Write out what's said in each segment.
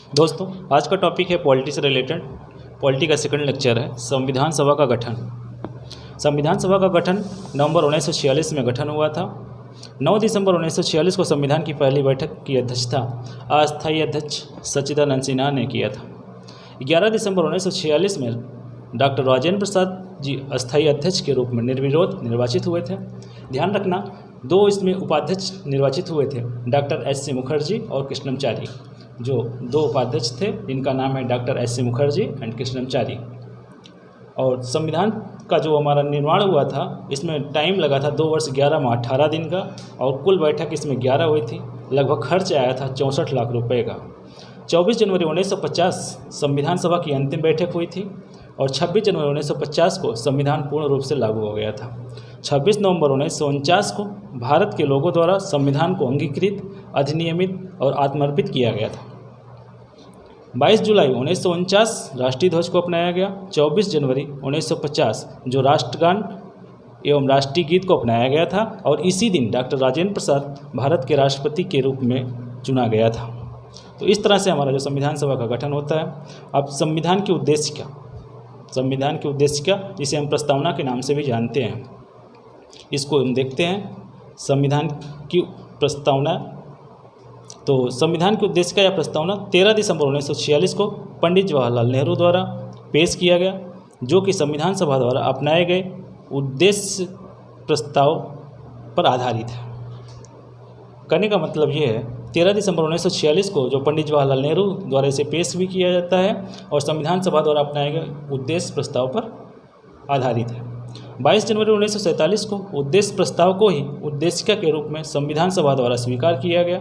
दोस्तों, आज का टॉपिक है पॉलिटी से रिलेटेड। पॉलिटी का सेकंड लेक्चर है संविधान सभा का गठन। संविधान सभा का गठन नवंबर 1946 में गठन हुआ था। 9 दिसंबर 1946 को संविधान की पहली बैठक की अध्यक्षता अस्थायी अध्यक्ष सच्चिदानंद सिन्हा ने किया था। 11 दिसंबर 1946 में डॉक्टर राजेंद्र प्रसाद जी अस्थायी अध्यक्ष के रूप में निर्विरोध निर्वाचित हुए थे। ध्यान रखना, 2 इसमें उपाध्यक्ष निर्वाचित हुए थे, डॉक्टर एस.सी. मुखर्जी और कृष्णमचारी। जो 2 उपाध्यक्ष थे इनका नाम है doctor SC. Mukherjee and Krishnamachari. और संविधान का जो हमारा निर्माण हुआ था इसमें टाइम लगा था 2 वर्ष 11 माह 18 दिन का, और कुल बैठक इसमें 11 हुई थी। लगभग खर्च आया था 64 लाख रुपए का। 24 जनवरी 1950 संविधान सभा की अंतिम बैठक हुई थी और 26 जनवरी 1950 को संविधान पूर्ण रूप से लागू हो गया था। 26 नवंबर 1949 को भारत के लोगों द्वारा संविधान को अंगीकृत, अधिनियमित और आत्मर्पित किया गया था। 22 जुलाई 1949 राष्ट्रीय ध्वज को अपनाया गया। 24 जनवरी 1950 जो राष्ट्रगान एवं राष्ट्रीय गीत को अपनाया गया था, और इसी दिन डॉक्टर राजेंद्र प्रसाद भारत के राष्ट्रपति के रूप में चुना गया था। तो इस तरह से हमारा जो संविधान सभा का गठन होता है। अब संविधान की उद्देशिका, जिसे हम प्रस्तावना के नाम से भी जानते हैं, इसको हम देखते हैं। संविधान की प्रस्तावना, तो संविधान की उद्देशिका या प्रस्तावना 13 दिसंबर 1946 को पंडित जवाहरलाल नेहरू द्वारा पेश किया गया, जो कि संविधान सभा द्वारा अपनाए गए उद्देश्य प्रस्ताव पर आधारित है। कहने का मतलब ये है, 13 दिसंबर 1946 को जो पंडित जवाहरलाल नेहरू द्वारा इसे पेश भी किया जाता है और संविधान सभा द्वारा अपनाए गए उद्देश्य प्रस्ताव पर आधारित है। 22 जनवरी 1947 को उद्देश्य प्रस्ताव को ही उद्देशिका के रूप में संविधान सभा द्वारा स्वीकार किया गया।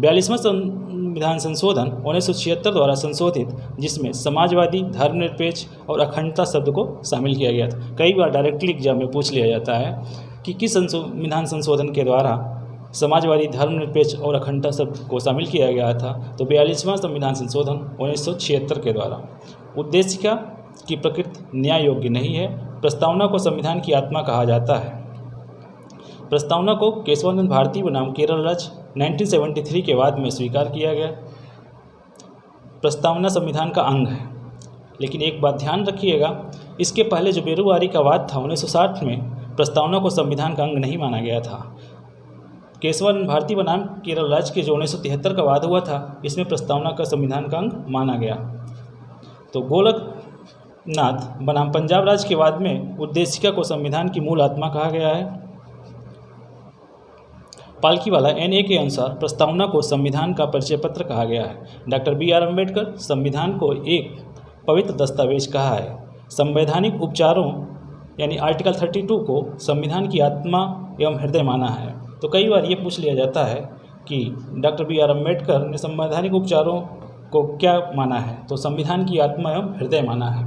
42वां संविधान संशोधन 1976 द्वारा संशोधित, जिसमें समाजवादी, धर्मनिरपेक्ष और अखंडता शब्द को शामिल किया गया था। कई बार डायरेक्टली एग्जाम में पूछ लिया जाता है कि किस संविधान संशोधन के द्वारा समाजवादी, धर्मनिरपेक्ष और अखंडता शब्द को शामिल किया गया था। तो 42वां संविधान संशोधन 1976 के द्वारा। उद्देशिका की प्रकृति न्याय योग्य नहीं है। प्रस्तावना को संविधान की आत्मा कहा जाता है। प्रस्तावना को केशवानंद भारती बनाम केरल राज्य 1973 के बाद में स्वीकार किया गया। प्रस्तावना संविधान का अंग है, लेकिन एक बात ध्यान रखिएगा, इसके पहले जो बेरुआरी का वाद था 1960 में, प्रस्तावना को संविधान का अंग नहीं माना गया था। केशवानंद भारती बनाम केरल राज्य के जो 1973 का वाद हुआ था, इसमें प्रस्तावना का संविधान का अंग माना गया। तो गोलकनाथ बनाम पंजाब राज्य के वाद में उद्देशिका को संविधान की मूल आत्मा कहा गया है। पालकीवाला NA के अनुसार प्रस्तावना को संविधान का परिचय पत्र कहा गया है। Doctor B.R. अम्बेडकर संविधान को एक पवित्र दस्तावेज कहा है। संवैधानिक उपचारों यानी आर्टिकल 32 को संविधान की आत्मा एवं हृदय माना है। तो कई बार ये पूछ लिया जाता है कि डॉक्टर B.R. अम्बेडकर ने संवैधानिक उपचारों को क्या माना है, तो संविधान की आत्मा एवं हृदय माना है।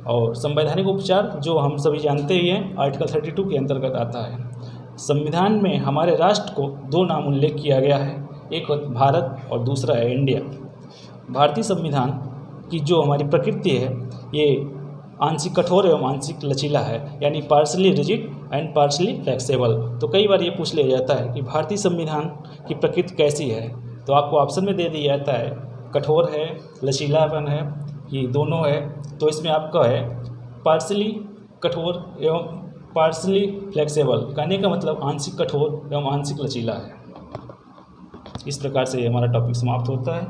और संवैधानिक उपचार जो हम सभी जानते ही हैं, आर्टिकल 32 के अंतर्गत आता है। संविधान में हमारे राष्ट्र को 2 नाम उल्लेख किया गया है, एक भारत और दूसरा है इंडिया। भारतीय संविधान की जो हमारी प्रकृति है, ये आंशिक कठोर एवं आंशिक लचीला है, यानी partially rigid and partially flexible. तो कई बार ये पूछ लिया जाता है कि भारतीय संविधान की प्रकृति कैसी है, तो आपको ऑप्शन में दे दिया जाता है कठोर है, लचीलापन है, ये दोनों है। तो इसमें आपका है पार्शली कठोर एवं पार्शली फ्लेक्सिबल। कहने का मतलब आंशिक कठोर एवं आंशिक लचीला है। इस प्रकार से हमारा टॉपिक समाप्त होता है।